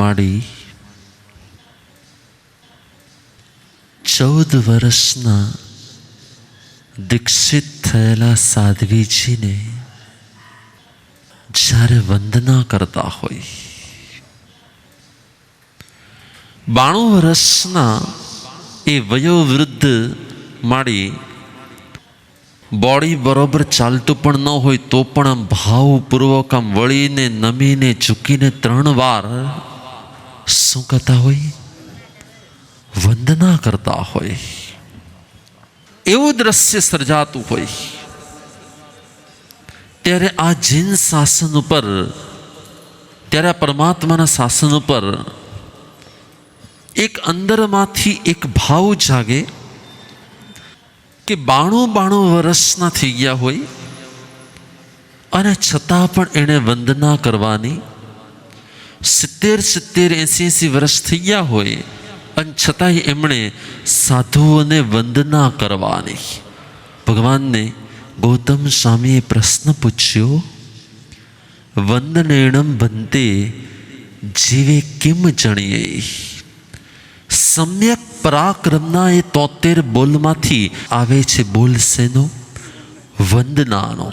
માડી 14 વર્ષના દીક્ષિત થયેલા સાધ્વીજીને જ્યારે વંદના કરતા હોય, 92 વર્ષના એ વયોવૃદ્ધ માડી બોડી બરોબર ચાલતું પણ ન હોય તો પણ આમ ભાવપૂર્વક આમ વળીને નમીને ઝૂકીને 3 વાર શું કરતા હોય? વંદના કરતા હોય. એવું દ્રશ્ય સર્જાતું હોય. ત્યારે આ જૈન શાસન ઉપર, ત્યારે આ પરમાત્માના શાસન ઉપર એક અંદરમાંથી એક ભાવ જાગે કે 92 વર્ષના થઈ ગયા હોય અને છતાં પણ એણે વંદના કરવાની, 70, 80 વર્ષ થઈ ગયા હોય અને છતાંય એમણે સાધુઓને વંદના કરવાની. ભગવાનને ગૌતમ સ્વામીએ પ્રશ્ન પૂછ્યો, વંદનેણમ બંતે જીવે કિમ જણીએ? સમ્યક પરાક્રમના એ 73 બોલમાંથી આવે છે બોલ શેનો? વંદનાનો.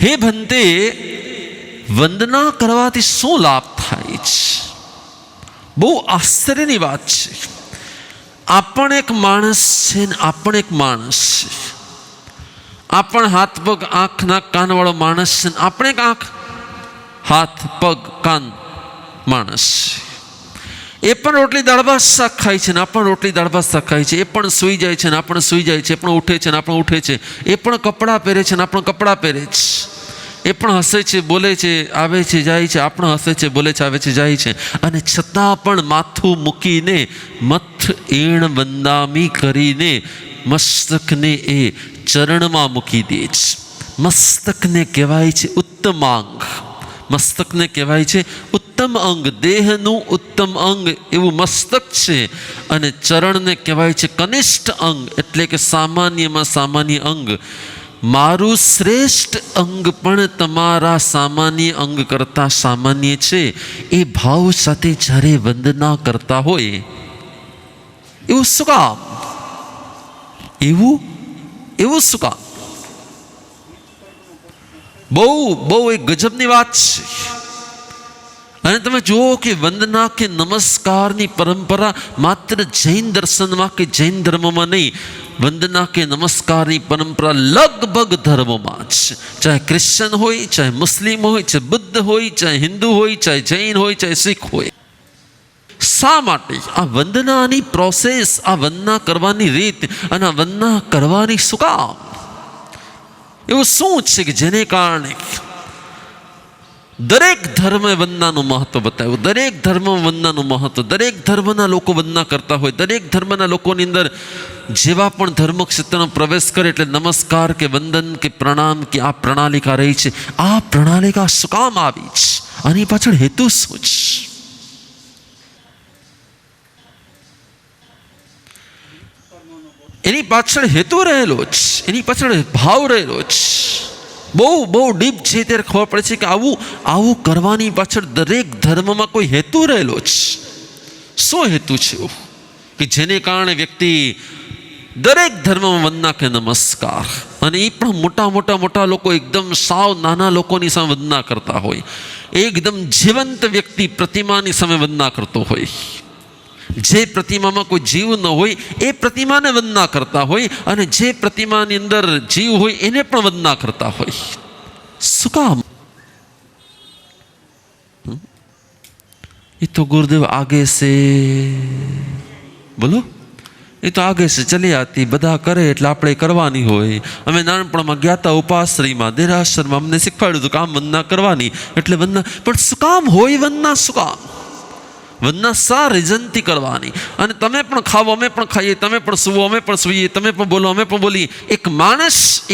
હે ભંતે, વંદના કરવાથી શું લાભ થાય છે? બહુ આશ્ચર્યની વાત છે. આપણ એક માણસ છે ને આપણ એક માણસ છે. આપણ હાથ પગ આંખ નાક કાન વાળો માણસ છે ને આપણે એક આંખ હાથ પગ કાન માણસ છે. એ પણ રોટલી દાળ ભાત શાક ખાય છે ને આપણે રોટલી દાળ ભાત શાક ખાય છે. એ પણ સૂઈ જાય છે ને આપણે સૂઈ જાય છે. એ પણ ઉઠે છે ને આપણે ઉઠે છે. એ પણ કપડાં પહેરે છે ને આપણે કપડાં પહેરે છે. એ પણ હસે છે, બોલે છે, આવે છે, જાય છે. આપણે હસે છે, બોલે છે, આવે છે, જાય છે. અને છતાં પણ માથું મૂકીને મથ એણ વંદામી કરીને મસ્તકને એ ચરણમાં મૂકી દે છે. મસ્તકને કહેવાય છે ઉત્તમાંગ. મસ્તકને કહેવાય છે ઉત્તમ અંગ. દેહનું ઉત્તમ અંગ એવું મસ્તક છે. અને ચરણને કહેવાય છે કનિષ્ઠ અંગ, એટલે કે સામાન્યમાં સામાન્ય અંગ. મારું શ્રેષ્ઠ અંગ પણ તમારા સામાન્ય અંગ કરતાં સામાન્ય છે. એ ભાવ સાથે જ્યારે વંદના કરતા હોય, એવું શું કામ? એવું શું કામ? બહુ એક ગજબની વાત છે. અને તમે જુઓ કે વંદના કે નમસ્કારની પરંપરા માત્ર જૈન દર્શનમાં કે જૈન ધર્મમાં નહીં, વંદના કે નમસ્કારની પરંપરા લગભગ ધર્મમાં છે. ચાહે ક્રિશ્ચન હોય, ચાહે મુસ્લિમ હોય, ચાહે બુદ્ધ હોય, ચાહે હિન્દુ હોય, ચાહે જૈન હોય, ચાહે શીખ હોય. શા માટે આ વંદનાની પ્રોસેસ, આ વંદના કરવાની રીત અને આ વંદના કરવાની શું કામ? એવું શું છે કે જેને કારણે દરેક ધર્મે વંદનાનું મહત્વ બતાવ્યું? દરેક ધર્મ વંદનાનું મહત્વ, દરેક ધર્મના લોકો વંદના કરતા હોય. દરેક ધર્મના લોકોની અંદર જેવા પણ ધર્મ ક્ષેત્રનો પ્રવેશ કરે એટલે નમસ્કાર કે વંદન કે પ્રણામ કે આ પ્રણાલિકા રહી છે. આ પ્રણાલિકા શું કામ આવી છે? આની પાછળ હેતુ શું છે? એની પાછળ હેતુ રહેલો છે, એની પાછળ ભાવ રહેલો છે. બહુ ડીપ છે. ત્યારે ખબર પડે છે કે આવું કરવાની પાછળ દરેક ધર્મમાં કોઈ હેતુ રહેલો છે. શું હેતુ છે? કે જેને કારણે વ્યક્તિ દરેક ધર્મમાં વંદના કે નમસ્કાર, અને એ પણ મોટા લોકો એકદમ સાવ નાના લોકોની સામે વંદના કરતા હોય, એકદમ જીવંત વ્યક્તિ પ્રતિમાની સામે વંદના કરતો હોય, જે પ્રતિમામાં કોઈ જીવ ન હોય એ પ્રતિમાને વંદના કરતા હોય, અને જે પ્રતિમાની અંદર જીવ હોય એને પણ વંદના કરતા હોય. શું કામ? એ તો ગુરુદેવ આગે સે, બોલો, એ તો આગે સે ચલી આતી, બધા કરે એટલે આપણે કરવાની હોય. અમે નાનપણમાં ગયા હતા ઉપાશ્રયમાં, દેરાસરમાં, અમને શીખવાડ્યું હતું કામ વંદના કરવાની, એટલે વંદના. પણ શું કામ હોય વંદના? શું કામ વંદના? સા રીઝનથી કરવાની. અને તમે પણ ખાવો, અમે પણ ખાઈએ, તમે પણ સુવો, અમે પણ સૂઈએ, તમે પણ બોલો, અમે પણ બોલીએ. એક માણસ,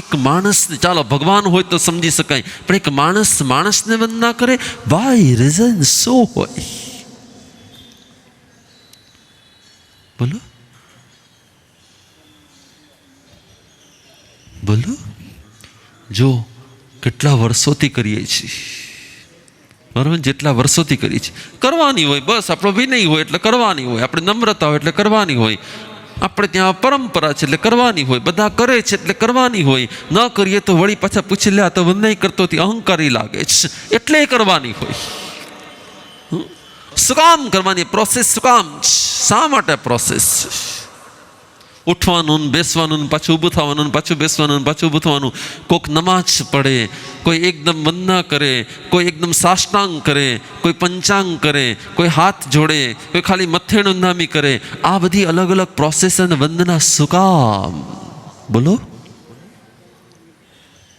ચાલો ભગવાન હોય તો સમજી શકાય, પણ એક માણસને વંદના કરે, વાય રીઝન શું હોય? બોલો બોલો. જો કેટલા વર્ષોથી કરીએ છીએ, બરાબર, જેટલા વર્ષોથી કરીએ છીએ, કરવાની હોય, બસ આપણો વિનય હોય એટલે કરવાની હોય, આપણે નમ્રતા હોય એટલે કરવાની હોય, આપણે ત્યાં પરંપરા છે એટલે કરવાની હોય, બધા કરે છે એટલે કરવાની હોય. ન કરીએ તો વળી પાછા પૂછી લે, તો નહીં કરતો અહંકારી લાગે છે એટલે કરવાની હોય. શું કામ કરવાની પ્રોસેસ? શું કામ? શા માટે પ્રોસેસ? ઉઠવાનું, બેસવાનું, પાછું ઊભું થવાનું, પાછું બેસવાનું, પાછું ઊભું થવાનું. કોઈક નમાઝ પડે, કોઈ એકદમ વંદના કરે, કોઈ એકદમ સાષ્ટાંગ કરે, કોઈ પંચાંગ કરે, કોઈ હાથ જોડે, કોઈ ખાલી મથેણું નામી કરે. આ બધી અલગ અલગ પ્રોસેસ અને વંદના શું કામ? બોલો.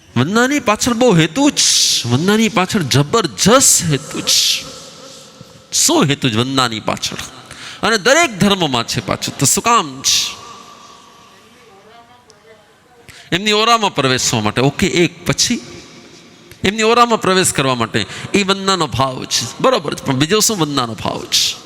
વંદનાની પાછળ બહુ હેતુ જ, વંદનાની પાછળ જબરજસ્ત હેતુ જ. શું હેતુ જ વંદનાની પાછળ? અને દરેક ધર્મમાં છે પાછું. તો શું કામ છે? એમની ઓરામાં પ્રવેશવા માટે. ઓકે, એક પછી એમની ઓરામાં પ્રવેશ કરવા માટે એ વંદનાનો ભાવ છે, બરોબર છે. પણ બીજો શું વંદનાનો ભાવ છે?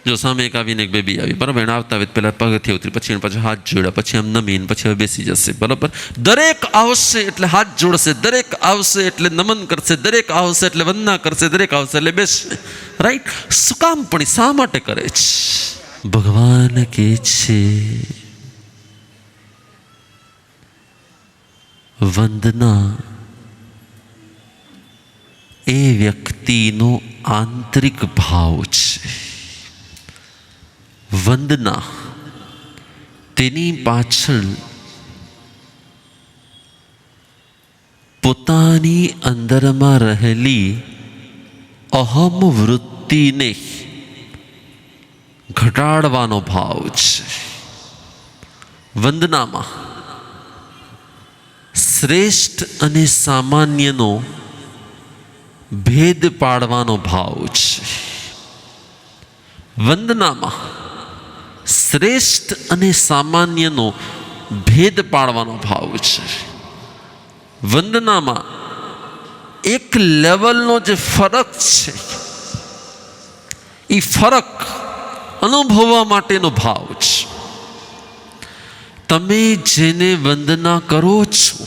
જો સામે એક આવીને એક બેબી આવી, બરાબર, એને આવતા આવે પહેલાં પગથી ઉતરી, પછી એને પાછું હાથ જોડ્યા, પછી આમ નમીને પછી હવે બેસી જશે, બરાબર. દરેક આવશે એટલે હાથ જોડશે, દરેક આવશે એટલે નમન કરશે, દરેક આવશે એટલે વંદના કરશે, દરેક આવશે એટલે બેસશે, રાઈટ? શું કામ? પણ શા માટે કરે છે? ભગવાન કહે છે વંદના એ વ્યક્તિનો આંતરિક ભાવ છે. વંદના તેની પાછળ પોતાની અંદરમાં રહેલી અહમ વૃત્તિને ઘટાડવાનો ભાવ છે. વંદનામાં શ્રેષ્ઠ અને સામાન્યનો ભેદ પાડવાનો ભાવ છે. વંદનામાં શ્રેષ્ઠ અને સામાન્યનો ભેદ પાડવાનો ભાવ છે. વંદનામાં એક લેવલનો જે ફરક છે એ ફરક અનુભવવા માટેનો ભાવ છે. તમે જેને વંદના કરો છો,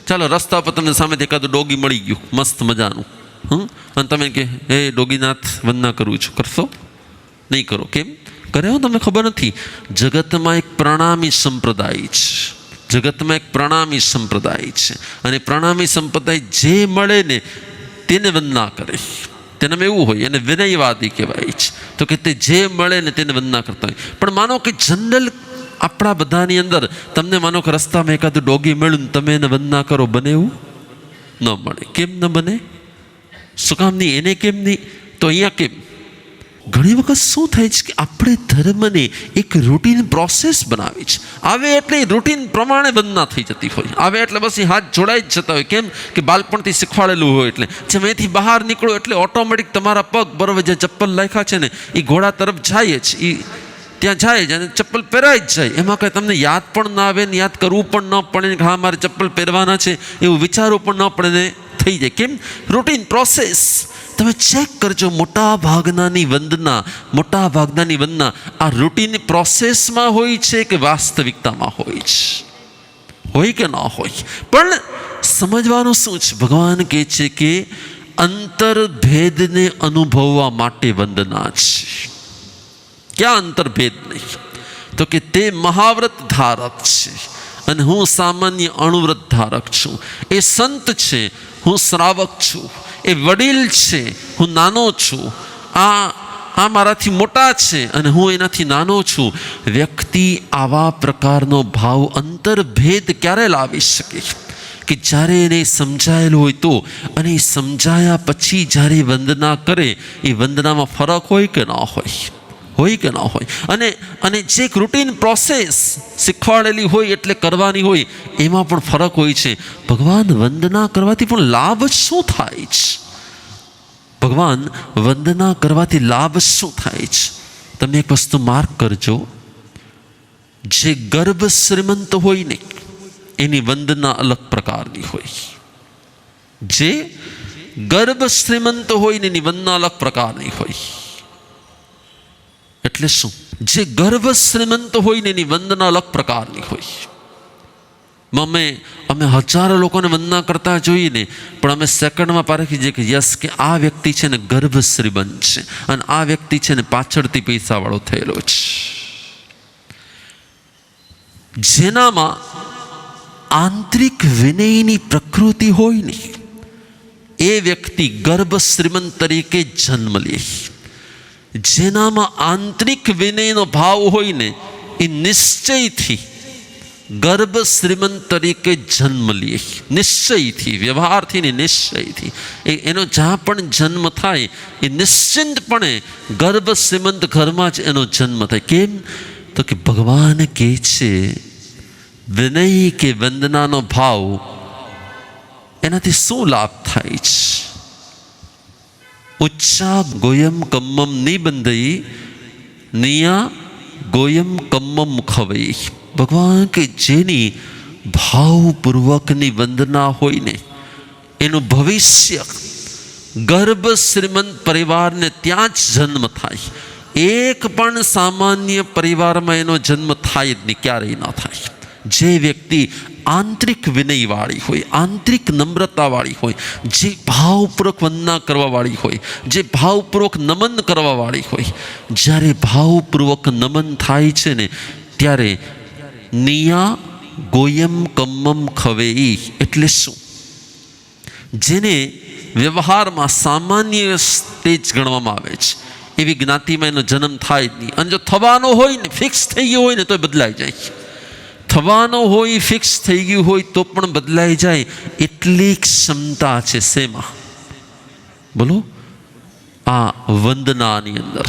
ચાલો રસ્તા પર તમને સામે એકાદું ડોગી મળી ગયું મસ્ત મજાનું, અને તમે કે હે ડોગીનાથ વંદના કરું છું, કરશો? નહીં કરો. કેમ કરે? તમને ખબર નથી. જગતમાં એક પ્રણામી સંપ્રદાય છે, જગતમાં એક પ્રણામી સંપ્રદાય છે, અને પ્રણામી સંપ્રદાય જે મળે ને તેને વંદના કરે. તેનામાં એવું હોય, એને વિનયવાદી કહેવાય છે. તો કે તે જે મળે ને તેને વંદના કરતા હોય. પણ માનો કે જનરલ આપણા બધાની અંદર તમને માનો કે રસ્તામાં એકાદું ડોગી મળ્યું ને તમે એને વંદના કરો, બને એવું? ન મળે. કેમ ન બને? શું કામ નહીં? એને કેમ નહીં? તો અહીંયા કેમ? ઘણી વખત શું થાય છે કે આપણે ધર્મને એક રૂટીન પ્રોસેસ બનાવી છે. આવે એટલે રૂટીન પ્રમાણે વંદના થઈ જતી હોય. આવે એટલે બસ એ હાથ જોડાઈ જ જતા હોય. કેમ કે બાળપણથી શીખવાડેલું હોય. એટલે જેમ અહીંથી બહાર નીકળો એટલે ઓટોમેટિક તમારા પગ, બરાબર, જે ચપ્પલ રાખ્યા છે ને એ ઘોડા તરફ જાય જ, એ ત્યાં જાય જ, અને ચપ્પલ પહેરાઈ જ જાય. એમાં કંઈ તમને યાદ પણ ના આવે ને યાદ કરવું પણ ન પડે કે હા મારે ચપ્પલ પહેરવાના છે એવું વિચારવું પણ ન પડે ને થઈ જાય. કેમ? Routine process. તમે ચેક કરજો, મોટા ભાગનાની વંદના આ રૂટીન પ્રોસેસમાં હોય છે કે વાસ્તવિકતામાં હોય છે? હોય કે ન હોય? પણ સમજવાનું શું છે? ભગવાન કહે છે કે અંતરભેદને અનુભવવા માટે વંદના છે. ક્યાં અંતર્ભેદ નહીં? તો કે તે મહાવ્રત ધારક છે અને હું સામાન્ય અણુવ્રત ધારક છું. એ સંત છે, હું શ્રાવક છું. એ વડીલ છે, હું નાનો છું. આ મારાથી મોટા છે અને હું એનાથી નાનો છું. વ્યક્તિ આવા પ્રકારનો ભાવ અંતર્ભેદ ક્યારે લાવી શકે? કે જ્યારે એને સમજાયેલું હોય તો, અને એ સમજાયા પછી જ્યારે વંદના કરે, એ વંદનામાં ફરક હોય કે ના હોય કે ના હોય? અને જે એક રૂટીન પ્રોસેસ શીખવાડેલી હોય એટલે કરવાની હોય, એમાં પણ ફરક હોય છે. ભગવાન વંદના કરવાથી પણ લાભ શું થાય છે? ભગવાન વંદના કરવાથી લાભ શું થાય છે? તમે એક વસ્તુ માર્ક કરજો, જે ગર્ભ શ્રીમંત હોય ને એની વંદના અલગ પ્રકારની હોય. જે ગર્ભ શ્રીમંત હોય ને એની વંદના અલગ પ્રકારની હોય. એટલે શું? જે ગર્ભ શ્રીમંત હોય ને એની વંદના અલગ પ્રકારની હોય. અમે હજારો લોકોને વંદના કરતા જોઈએ ને, પણ અમે સેકન્ડમાં પારખી જઈએ કે યસ, કે આ વ્યક્તિ છે ને ગર્ભ શ્રીમંત છે અને આ વ્યક્તિ છે ને પાછળથી પૈસાવાળો થયેલો છે. જેનામાં આંતરિક વિનયની પ્રકૃતિ હોય ને એ વ્યક્તિ ગર્ભ શ્રીમંત તરીકે જન્મ લે. જેનામાં આંતરિક વિનયનો ભાવ હોય ને એ નિશ્ચયથી ગર્ભ શ્રીમંત તરીકે જન્મ લે. નિશ્ચયથી, વ્યવહારથી ને નિશ્ચયથી એનો જ્યાં પણ જન્મ થાય એ નિશ્ચિંતપણે ગર્ભ શ્રીમંત ઘરમાં જ એનો જન્મ થાય. કેમ? તો કે ભગવાન કહે છે વિનય કે વંદનાનો ભાવ, એનાથી શું લાભ થાય છે? ઉચ્ચા ગોયમ કમ્મમ નિબંધઈ નિયા ગોયમ કમ્મમ ખવઈ. ભગવાન કે જેની ભાવપૂર્વકની વંદના હોય ને એનું ભવિષ્ય ગર્ભ શ્રીમંત પરિવારને ત્યાં જ જન્મ થાય. એક પણ સામાન્ય પરિવારમાં એનો જન્મ થાય જ નહીં, ક્યારેય ના થાય. જે વ્યક્તિ આંતરિક વિનયવાળી હોય, આંતરિક નમ્રતાવાળી હોય, જે ભાવપૂર્વક વંદના કરવાવાળી હોય, જે ભાવપૂર્વક નમન કરવાવાળી હોય, જ્યારે ભાવપૂર્વક નમન થાય છે ને ત્યારે નિયા ગોયમ કમ્મમ ખવેઈ. એટલે શું? જેને વ્યવહારમાં સામાન્ય સ્ટેજ ગણવામાં આવે છે એવી જ્ઞાતિમાં એનો જન્મ થાય જ નહીં. અને જો થવાનો હોય ને, ફિક્સ થઈ ગયો હોય ને તો બદલાઈ જાય. થવાનો હોય, ફિક્સ થઈ ગયું હોય તો પણ બદલાઈ જાય. એટલી ક્ષમતા છે શેમાં? બોલો, આ વંદનાની અંદર.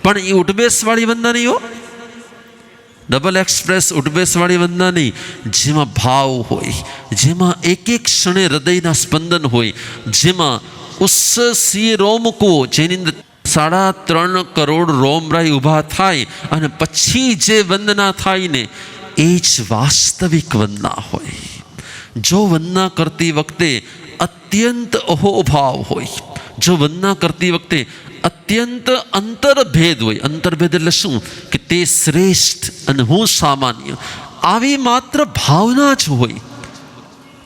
પણ એ ઉઠબેસવાળી વંદના નહીં હો, ડબલ એક્સપ્રેસ ઉઠબેસવાળી વંદના નહીં. જેમાં ભાવ હોય, જેમાં એક એક ક્ષણે હૃદયના સ્પંદન હોય, જેમાં ઉસ્સસીય રોમકો, જેની અંદર 3.5 કરોડ રોમરાઈ ઊભા થાય અને પછી જે વંદના થાય ને એ જ વાસ્તવિક વંદના હોય. જો વંદના કરતી વખતે અત્યંત અહોભાવ હોય, જો વંદના કરતી વખતે અત્યંત અંતરભેદ હોય. અંતરભેદ એટલે શું? કે તે શ્રેષ્ઠ અને હું સામાન્ય, આવી માત્ર ભાવના જ હોય.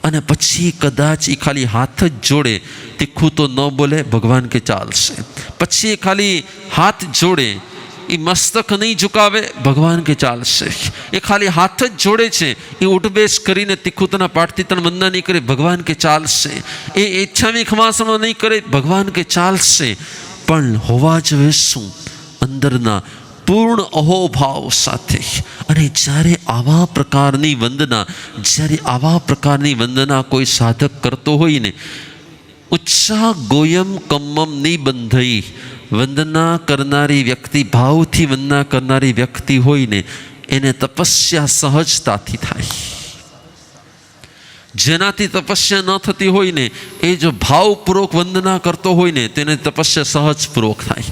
અને પછી કદાચ એ ખાલી હાથ જ જોડે, તીખું તો ન બોલે, ભગવાન કે ચાલશે. પછી એ ખાલી હાથ જોડે, એ મસ્તક નહીં ઝુકાવે, ભગવાન કે ચાલશે. એ ખાલી હાથ જ જોડે છે, એ ઉઠબેસ કરીને તીખુતના પાઠથી તન વંદના નહીં કરે, ભગવાન કે ચાલશે. એ ઈચ્છામી ખમાસણો નહીં કરે, ભગવાન કે ચાલશે. પણ હોવા જોઈએ શું? અંદરના પૂર્ણ અહોભાવ સાથે. અને જ્યારે આવા પ્રકારની વંદના કોઈ સાધક કરતો હોય ને, ઉત્સાહ ગોયમ કમ્મમ નિબંધઈ. વંદના કરનારી વ્યક્તિ, ભાવથી વંદના કરનારી વ્યક્તિ હોય ને એને તપસ્યા સહજતાથી થાય. જેનાથી તપસ્યા ન થતી હોય ને એ જો ભાવપૂર્વક વંદના કરતો હોય ને તેને તપસ્યા સહજપૂર્વક થાય.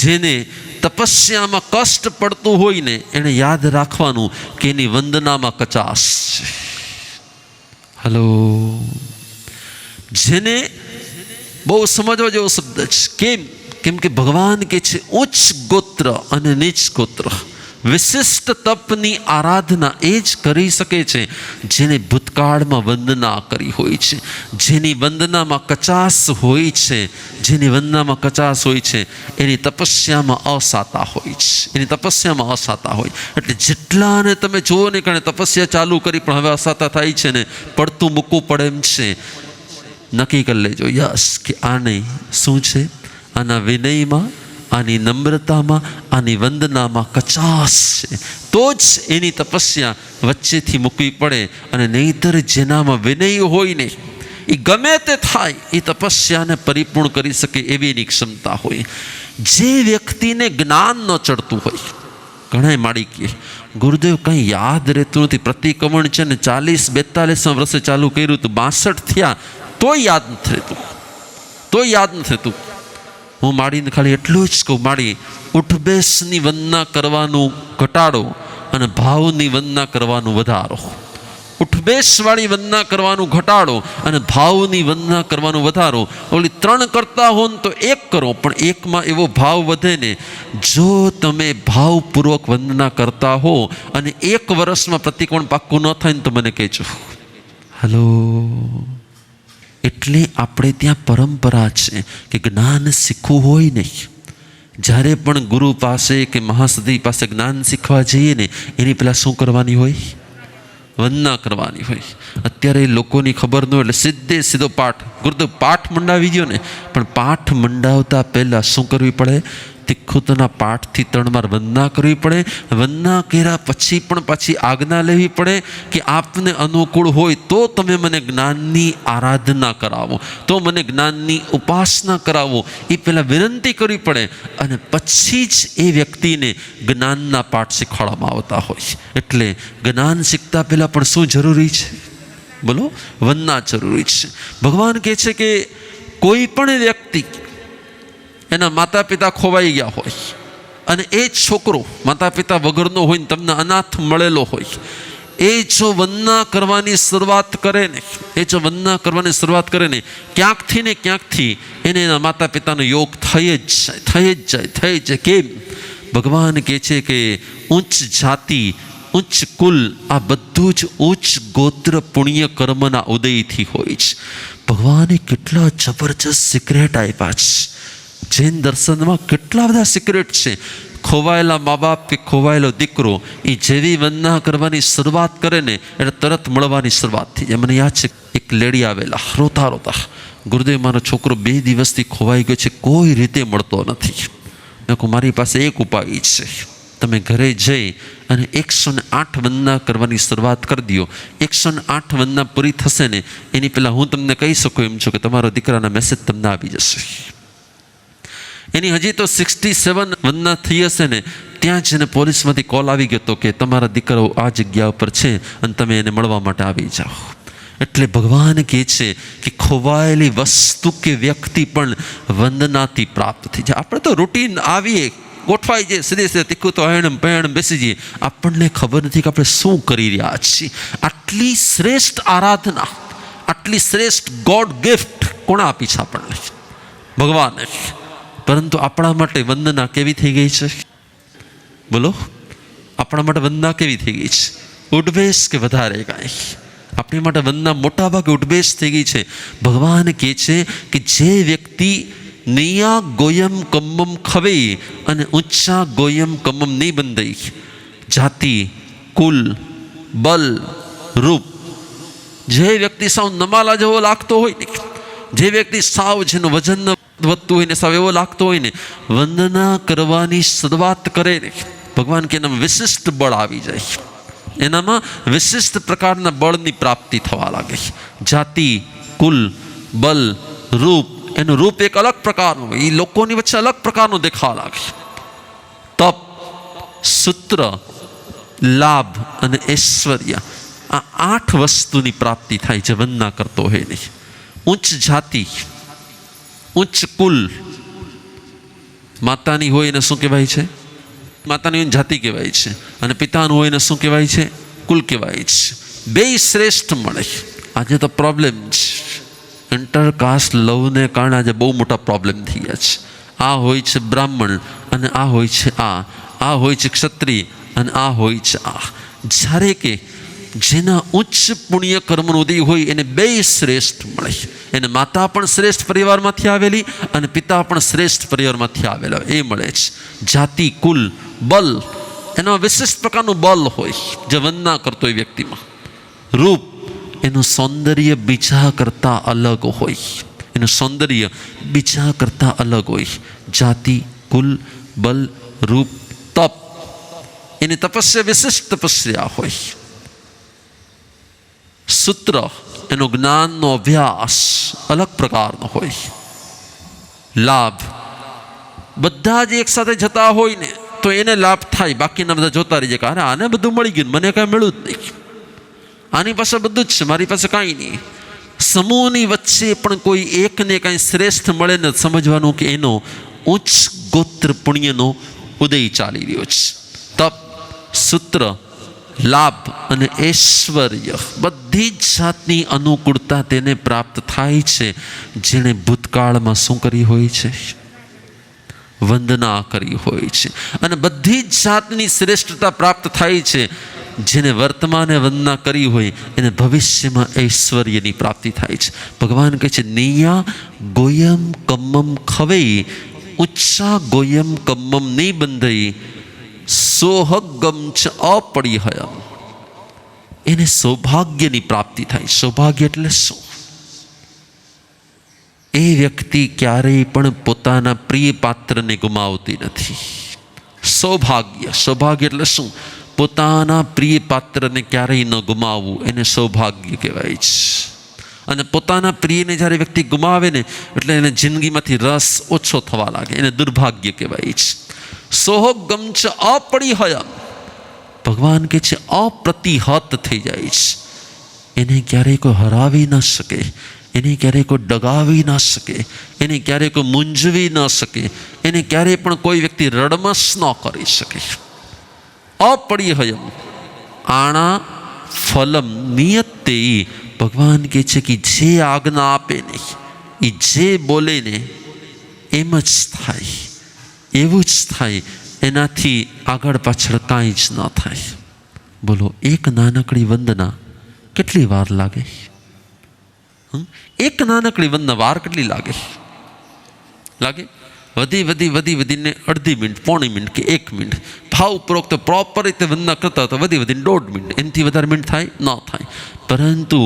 જેને તપસ્યામાં કષ્ટ પડતું હોય ને એને યાદ રાખવાનું કે એની વંદનામાં કચાશ છે. હલો, જેને બહુ સમજવા જેવો શબ્દ છે. કેમ કે ભગવાન કે છે ઉચ્ચ ગોત્ર અને નીચ ગોત્ર. વિશિષ્ટ તપની આરાધના એ જ કરી શકે છે જેને ભૂતકાળમાં વંદના કરી હોય છે, જેની વંદનામાં કચાશ હોય છે, જેની વંદનામાં કચાશ હોય છે એની તપસ્યામાં અસાતા હોય છે, એની તપસ્યામાં અસાતા હોય. એટલે જેટલાને તમે જુઓ ને કારણ તપસ્યા ચાલુ કરી પણ હવે અસાતા થાય છે ને પડતું મૂકવું પડે એમ છે, નક્કી કરી લેજો યસ કે આને શું છે, આના વિનયમાં, આની નમ્રતામાં, આની વંદનામાં કચાશ છે, તો જ એની તપસ્યા વચ્ચેથી મૂકવી પડે. અને નહીંતર જેનામાં વિનય હોય ને એ ગમે તે થાય એ તપસ્યાને પરિપૂર્ણ કરી શકે એવી એની ક્ષમતા હોય. જે વ્યક્તિને જ્ઞાન ન ચડતું હોય, ઘણા માડી કહે ગુરુદેવ કંઈ યાદ રહેતું નથી, પ્રતિક્રમણ છે ને 40-42 વર્ષે ચાલુ કર્યું હતું, 62 થયા તોય યાદ નથી રહેતું, તોય યાદ નથી રહેતું. હું માડીને ખાલી એટલું જ કહું, માડી ઉઠબેસની વંદના કરવાનું ઘટાડો અને ભાવની વંદના કરવાનું વધારો. ઉઠબેસવાળી વંદના કરવાનું ઘટાડો અને ભાવની વંદના કરવાનું વધારો. ઓલી 3 કરતા હો ને તો 1 કરો, પણ 1માં એવો ભાવ વધે ને. જો તમે ભાવપૂર્વક વંદના કરતા હો અને 1 વર્ષમાં પ્રતિક્રમણ પાક્કું ન થાય ને તો મને કહેજો. હલો, એટલે આપણે ત્યાં પરંપરા છે કે જ્ઞાન શીખવું હોય ને, જ્યારે પણ ગુરુ પાસે કે મહાસદી પાસે જ્ઞાન શીખવા જઈએ ને એની પહેલાં શું કરવાની હોય? વંદના કરવાની હોય. અત્યારે લોકોની ખબર ન હોય એટલે સીધો પાઠ. ગુરુદેવ પાઠ મંડાવી ગયો ને, પણ પાઠ મંડાવતા પહેલાં શું કરવી પડે? તિખુતના પાઠથી 3 વાર વંદના કરવી પડે. વંદના કર્યા પછી પણ પાછી આજ્ઞા લેવી પડે કે આપને અનુકૂળ હોય તો તમે મને જ્ઞાનની આરાધના કરાવો, તો મને જ્ઞાનની ઉપાસના કરાવો, એ પહેલાં વિનંતી કરવી પડે. અને પછી જ એ વ્યક્તિને જ્ઞાનના પાઠ શીખવાડવામાં આવતા હોય. એટલે જ્ઞાન શીખતા પહેલાં પણ શું જરૂરી છે? બોલો, વંદના જરૂરી છે. ભગવાન કહે છે કે કોઈ પણ વ્યક્તિ એના માતા પિતા ખોવાઈ ગયા હોય અને એ છોકરો માતા પિતા વગરનો હોય ને તમને અનાથ મળેલો હોય, એ જો વંદના કરવાની શરૂઆત કરે ને, ક્યાંકથી ને ક્યાંકથી એને એના માતા પિતાનો યોગ થઈ જ જાય. કેમ? ભગવાન કહે છે કે ઉચ્ચ જાતિ, ઉચ્ચ કુલ, આ બધું જ ઉચ્ચ ગોત્ર પુણ્ય કર્મના ઉદયથી હોય છે. ભગવાને કેટલા જબરજસ્ત સિક્રેટ આપ્યા છે. જૈન દર્શનમાં કેટલા બધા સિક્રેટ છે. ખોવાયેલા મા બાપ કે ખોવાયેલો દીકરો એ જેવી વંદના કરવાની શરૂઆત કરે ને એટલે તરત મળવાની શરૂઆત થઈ જાય. મને યાદ છે એક લેડી આવેલા રોતા, ગુરુદેવ મારો છોકરો 2 દિવસથી ખોવાઈ ગયો છે, કોઈ રીતે મળતો નથી. મેં કહું મારી પાસે એક ઉપાય છે, તમે ઘરે જઈ અને 108 વંદના કરવાની શરૂઆત કરી દો. 108 વંદના પૂરી થશે ને એની પહેલાં હું તમને કહી શકું એમ છું કે તમારા દીકરાના મેસેજ તમને આવી જશે. એની હજી તો 67 વંદના થઈ હશે ને ત્યાં જ એને પોલીસમાંથી કોલ આવી ગયો હતો કે તમારા દીકરો આ જગ્યા ઉપર છે અને તમે એને મળવા માટે આવી જાઓ. એટલે ભગવાન કહે છે કે ખોવાયેલી વસ્તુ કે વ્યક્તિ પણ વંદનાથી પ્રાપ્ત થઈ જાય. આપણે તો રૂટીન આવીએ, ગોઠવાઈ જાય, સીધે તીખું તો પહેણ બેસી જઈએ. આપણને ખબર નથી કે આપણે શું કરી રહ્યા છીએ. આટલી શ્રેષ્ઠ આરાધના, આટલી શ્રેષ્ઠ ગોડ ગિફ્ટ કોણે આપી છે? આપણને ભગવાને. પરંતુ આપણા માટે વંદના કેવી થઈ ગઈ છે? બોલો, આપણા માટે વંદના કેવી થઈ ગઈ છે? ઉઠબેસ કે વધારે કાંઈ? આપણી માટે વંદના મોટા ભાગે ઉઠબેસ થઈ ગઈ છે. ભગવાન કહે છે કે જે વ્યક્તિ નૈયા ગોયમ કમ્મમ ખવે અને ઊંચા ગોયમ કમ્મમ નહીં બંધાઈ, જાતિ, કુલ, બલ, રૂપ, જે વ્યક્તિ સાવ નમાલા જેવો લાગતો હોય ને, જે વ્યક્તિ સાવ જેનું વજન વધતું હોય ને, સાવ એવો લાગતો હોય ને, વંદના કરવાની શરૂઆત કરે ને, ભગવાન કે એનામાં વિશિષ્ટ બળ આવી જાય. એનામાં વિશિષ્ટ પ્રકારના બળની પ્રાપ્તિ થવા લાગે. જાતિ, કુલ, બલ, રૂપ, એનું રૂપ એક અલગ પ્રકારનું હોય, એ લોકોની વચ્ચે અલગ પ્રકારનું દેખાવા લાગે. તપ, સૂત્ર, લાભ અને ઐશ્વર્ય, આ 8 વસ્તુની પ્રાપ્તિ થાય છે વંદના કરતો હોય નહીં. ઉચ્ચ જાતિ, ઉચ્ચ કુલ, માતાની હોય એને શું કહેવાય છે? માતાની હોય જાતિ કહેવાય છે. અને પિતાનું હોય એને શું કહેવાય છે? કુલ કહેવાય છે. 2 શ્રેષ્ઠ મળે. આજે તો પ્રોબ્લેમ છે, ઇન્ટરકાસ્ટ લવને કારણે આજે બહુ મોટા પ્રોબ્લેમ થઈ ગયા છે. આ હોય છે બ્રાહ્મણ અને આ હોય છે આ હોય છે ક્ષત્રિય, અને આ હોય છે આ. જ્યારે કે જેના ઉચ્ચ પુણ્ય કર્મનો ઉદય હોય એને બે શ્રેષ્ઠ મળે. એને માતા પણ શ્રેષ્ઠ પરિવારમાંથી આવેલી અને પિતા પણ શ્રેષ્ઠ પરિવારમાંથી આવેલા એ મળે છે. જાતિ, કુલ, બલ, એનો વિશિષ્ટ પ્રકારનું બલ હોય જે વંદના કરતો હોય વ્યક્તિમાં. રૂપ, એનું સૌંદર્ય બીજા કરતાં અલગ હોય. એનું સૌંદર્ય બીજા કરતાં અલગ હોય. જાતિ, કુલ, બલ, રૂપ, તપ, એની તપસ્યા વિશિષ્ટ તપસ્યા હોય. સૂત્ર, એનો જ્ઞાનનો અભ્યાસ અલગ પ્રકારનો હોય. લાભ, બધા જ એક સાથે જતા હોય ને તો એને લાભ થાય, બાકીના બધા જોતા રહી જાય કે અરે આને બધું મળી ગયું, મને કાંઈ મળ્યું જ નહીં, આની પાસે બધું જ છે, મારી પાસે કાંઈ નહીં. સમૂહની વચ્ચે પણ કોઈ એકને કાંઈ શ્રેષ્ઠ મળે ને સમજવાનું કે એનો ઉચ્ચ ગોત્ર પુણ્યનો ઉદય ચાલી રહ્યો છે. તપ, સૂત્ર, લાભ અને ઐશ્વર્ય બધી જ જાતની અનુકૂળતા તેને પ્રાપ્ત થાય છે જેણે ભૂતકાળમાં શું કરી હોય છે? વંદના કરી હોય છે. અને બધી જ જાતની શ્રેષ્ઠતા પ્રાપ્ત થાય છે જેને વર્તમાને વંદના કરી હોય એને ભવિષ્યમાં ઐશ્વર્યની પ્રાપ્તિ થાય છે. ભગવાન કહે છે નિયા ગોયમ કમ્મમ ખવઈ ઉચ્ચા ગોયમ કમ્મમ નિબંધઈ સોહગમ ચ અપરિહયમ. એને સૌભાગ્યની પ્રાપ્તિ થાય. સૌભાગ્ય એટલે શું? એ વ્યક્તિ ક્યારેય પણ પોતાના પ્રિય પાત્રને ગુમાવતી નથી. સૌભાગ્ય, સૌભાગ્ય એટલે શું? પોતાના પ્રિય પાત્રને ક્યારેય ન ગુમાવવું એને સૌભાગ્ય કહેવાય છે. અને પોતાના પ્રિયને જ્યારે વ્યક્તિ ગુમાવે ને એટલે એને જિંદગીમાંથી રસ ઓછો થવા લાગે, એને દુર્ભાગ્ય કહેવાય છે. સોહગમ ચ અપરિહયમ. ભગવાન કહે છે અપ્રતિહત થઈ જાય છે. એને ક્યારેય કોઈ હરાવી ન શકે, એને ક્યારેય કોઈ ડગાવી ન શકે, એને ક્યારેય કોઈ મૂંઝવી ન શકે, એને ક્યારેય પણ કોઈ વ્યક્તિ રડમસ ન કરી શકે. અપરિહયમ આણા ફલમ નિયતે. ભગવાન કહે છે કે જે આજ્ઞા આપે ને એ જે બોલે ને એમ જ થાય, એવું જ થાય, એનાથી આગળ પાછળ કાંઈ જ ન થાય. બોલો, એક નાનકડી વંદના કેટલી વાર લાગે? એક નાનકડી વંદના વાર કેટલી લાગે? વધીને અડધી મિનિટ, પોણી મિનિટ કે 1 મિનિટ ભાવપૂર્વક તો પ્રોપર રીતે વંદના કરતા હોય તો વધીને 1.5 મિનિટ, એનાથી વધારે મિનિટ થાય ન થાય. પરંતુ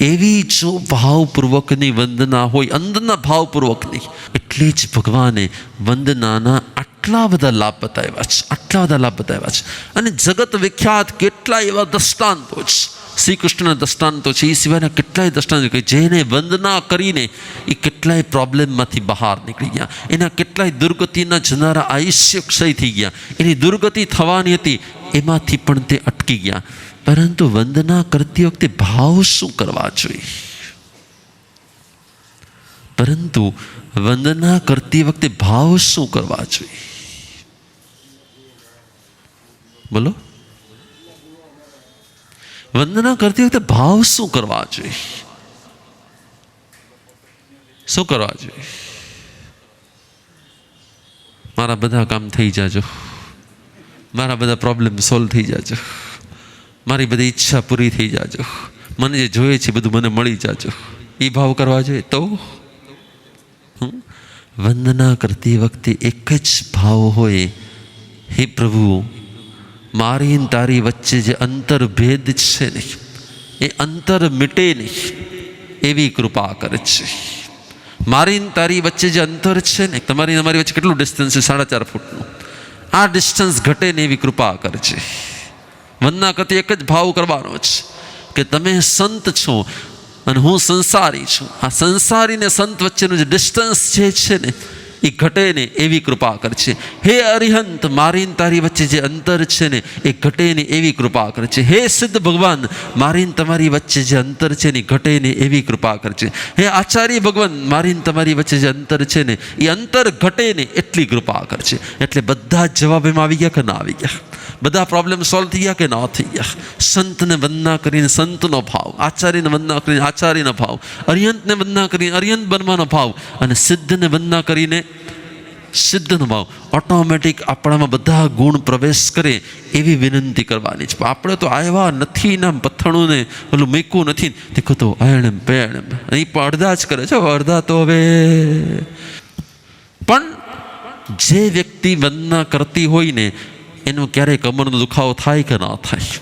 એવી જો ભાવપૂર્વકની વંદના હોય, અંદરના ભાવપૂર્વકની, એટલે જ ભગવાને વંદનાના આટલા બધા લાભ બતાવ્યા છે. અને જગત વિખ્યાત કેટલા એવા દ્રષ્ટાંતો છે, શ્રી કૃષ્ણના દ્રષ્ટાંતો છે, એ સિવાયના કેટલાય દ્રષ્ટાંતો કે જેને વંદના કરીને એ કેટલાય પ્રોબ્લેમમાંથી બહાર નીકળી ગયા, એના કેટલાય દુર્ગતિના જનારા આયુષ્ય ક્ષય થઈ ગયા, એની દુર્ગતિ થવાની હતી એમાંથી પણ તે અટકી ગયા. પરંતુ વંદના કરતી વખતે ભાવ શું કરવા જોઈએ? બોલો, વંદના કરતી વખતે ભાવ શું કરવા જોઈએ? શું કરવા જોઈએ? મારા બધા કામ થઈ જાજો, મારા બધા પ્રોબ્લેમ સોલ્વ થઈ જાજો, મારી બધી ઈચ્છા પૂરી થઈ જાજો, મને જે જોઈએ છે બધું મને મળી જાજો, એ ભાવ કરવા જોઈએ. તો વંદના કરતી વખતે એક જ ભાવ હોય, હે પ્રભુ, મારી ને તારી વચ્ચે જે અંતરભેદ છે ને એ અંતર મિટે નહીં એવી કૃપા કરે છે. મારી ને તારી વચ્ચે જે અંતર છે ને, તમારી વચ્ચે કેટલું ડિસ્ટન્સ છે? 4.5 ફૂટનું. આ ડિસ્ટન્સ ઘટે ને એવી કૃપા કરે છે. વંદના કરતી એક જ ભાવ કરવાનો છે કે તમે સંત છો અને હું સંસારી છું. આ સંસારી ને સંત વચ્ચેનું જે ડિસ્ટન્સ જે છે ને એ ઘટે ને એવી કૃપા કરે છે. હે અરિહંત, મારી ને તારી વચ્ચે જે અંતર છે ને એ ઘટે ને એવી કૃપા કરે છે. હે સિદ્ધ ભગવાન, મારી ને તમારી વચ્ચે જે અંતર છે ને ઘટે ને એવી કૃપા કરે છે. હે આચાર્ય ભગવાન, મારી ને તમારી વચ્ચે જે અંતર છે ને એ અંતર ઘટે ને એટલી કૃપા કરે છે. એટલે બધા જ જવાબ એમાં આવી ગયા કે ના આવી ગયા? બધા પ્રોબ્લેમ સોલ્વ થઈ ગયા કે ન થઈ ગયા? સંતને વંદના કરીને સંતનો ભાવ, આચાર્યને વંદના કરીને આચાર્યનો ભાવ, અરિહંતને વંદના કરીને અરિહંત બનવાનો ભાવ, અને સિદ્ધને વંદના કરીને સિદ્ધનો ભાવ ઓટોમેટિક આપણામાં બધા ગુણ પ્રવેશ કરે એવી વિનંતી કરવાની છે. આપણે તો આવ્યા નથી ને પથ્થણું ને પેલું મૂક્યું નથી, દેખો તો અયણમ પેણમ અહીં પણ અડધા જ કરે છે, અડધા તો હવે. પણ જે વ્યક્તિ વંદના કરતી હોય ને એનો ક્યારેય કમરનો દુખાવો થાય કે ના થાય?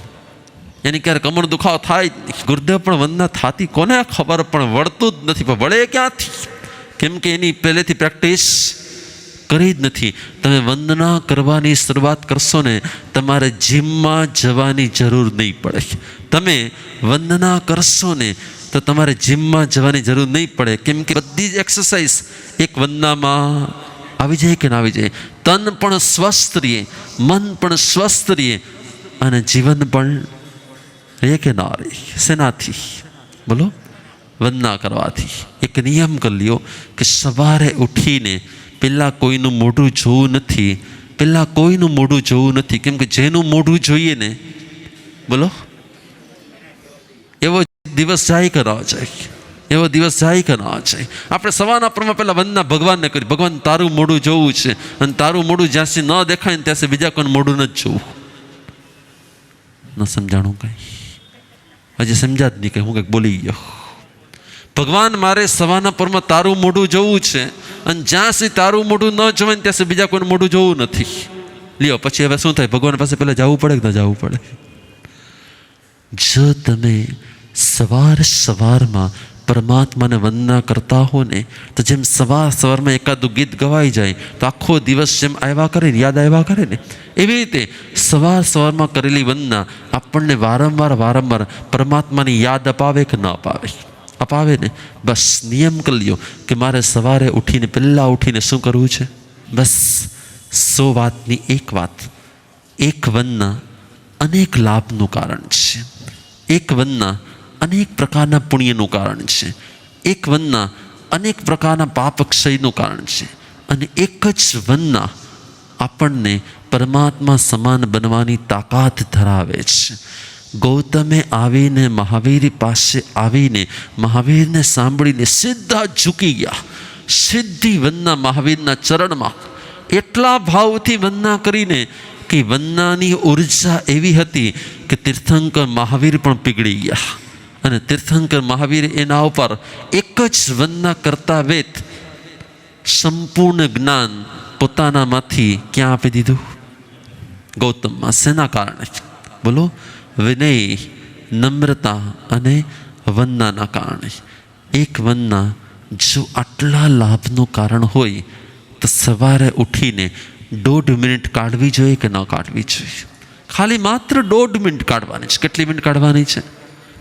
એની ક્યારે કમરનો દુખાવો થાય જ નહીં. ગુરુદેવ પણ વંદના થતી કોને ખબર, પણ વળતું જ નથી. પણ વળે ક્યાંથી? કેમ કે એની પહેલેથી પ્રેક્ટિસ કરી જ નથી. તમે વંદના કરવાની શરૂઆત કરશો ને તમારે જીમમાં જવાની જરૂર નહીં પડે. તમે વંદના કરશો ને તો તમારે જીમમાં જવાની જરૂર નહીં પડે. કેમ કે બધી જ એક્સરસાઇઝ એક વંદનામાં આવી જાય કે ના આવી જાય. તન પણ સ્વસ્થ રહે, મન પણ સ્વસ્થ રહે અને જીવન પણ રહે કે ના રહે. શેનાથી? બોલો, વંદના કરવાથી. એક નિયમ કરી લ્યો કે સવારે ઉઠીને પહેલાં કોઈનું મોઢું જોવું નથી. પહેલાં કોઈનું મોઢું જોવું નથી. કેમ કે જેનું મોઢું જોઈએ ને, બોલો, એવો દિવસ જાય કે ના જાય? એવો દિવસ જાય કે ના જાય? આપણે સવારના પરમાં પહેલાં વંદના ભગવાનને કરી, ભગવાન તારું મોઢું જોવું છે, અને તારું મોઢું જ્યાંથી ન દેખાય ને ત્યાંથી બીજા કોઈનું મોઢું નથી જોવું. ન સમજાણું કંઈ? હજી સમજા જ નહીં, કે હું કંઈક બોલી ગયો. ભગવાન મારે સવારના પરમાં તારું મોઢું જોવું છે, અને જ્યાં સુધી તારું મોઢું ન જોવાય ને ત્યાં સુધી બીજા કોઈનું મોઢું જોવું નથી. લ્યો, પછી હવે શું થાય? ભગવાન પાસે પહેલાં જવું પડે કે ન જવું પડે? જો તમે સવારમાં પરમાત્માને વંદના કરતા હો ને, તો જેમ સવારમાં એકાદું ગીત ગવાઈ જાય તો આખો દિવસ જેમ આવ્યા કરે ને, યાદ આવ્યા કરે ને, એવી રીતે સવારમાં કરેલી વંદના આપણને વારંવાર પરમાત્માની યાદ અપાવે કે ન અપાવે? અપાવે ને. બસ નિયમ કરી લ્યો કે મારે સવારે ઉઠીને પહેલાં ઉઠીને શું કરવું છે? બસ 100 વાતની એક વાત. એક વંદના અનેક લાભનું કારણ છે. એક વંદના અનેક પ્રકારના પુણ્યનું કારણ છે. એક વંદના અનેક પ્રકારના પાપ ક્ષયનું કારણ છે. અને એક જ વંદના આપણને પરમાત્મા સમાન બનવાની તાકાત ધરાવે છે. ગૌતમે આવીને મહાવીર પાસે આવીને મહાવીરને સાંભળીને સીધા ઝૂકી ગયા. સીધી વંદના મહાવીરના ચરણમાં એટલા ભાવથી વંદના કરીને કે વંદનાની ઉર્જા એવી હતી કે તીર્થંકર મહાવીર પણ પીગળી ગયા. અને તીર્થંકર મહાવીર એના ઉપર એક જ વંદના કરતા વેત સંપૂર્ણ જ્ઞાન પોતાનામાંથી ક્યાં આપી દીધું? ગૌતમમાં. શેના કારણે? બોલો, વિનય, નમ્રતા અને વંદનાના કારણે. એક વંદના જો આટલા લાભનું કારણ હોય તો સવારે ઉઠીને 1.5 મિનિટ કાઢવી જોઈએ કે ન કાઢવી જોઈએ? ખાલી માત્ર 1.5 મિનિટ કાઢવાની છે. કેટલી મિનિટ કાઢવાની છે?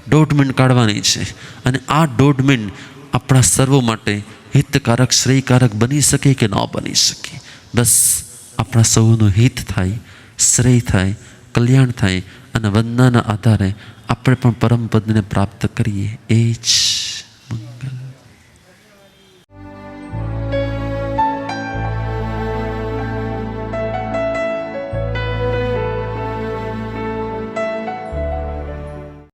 1.5 મિનિટ કાઢવાની છે. અને આ 1.5 મિનિટ આપણા સર્વ માટે હિતકારક, શ્રેયકારક બની શકે કે ન બની શકે? બસ આપણા સૌનું હિત થાય, શ્રેય થાય, કલ્યાણ થાય, અને વંદનાના આધારે આપણે પણ પરમપદને પ્રાપ્ત કરીએ. એ જ મંગલ.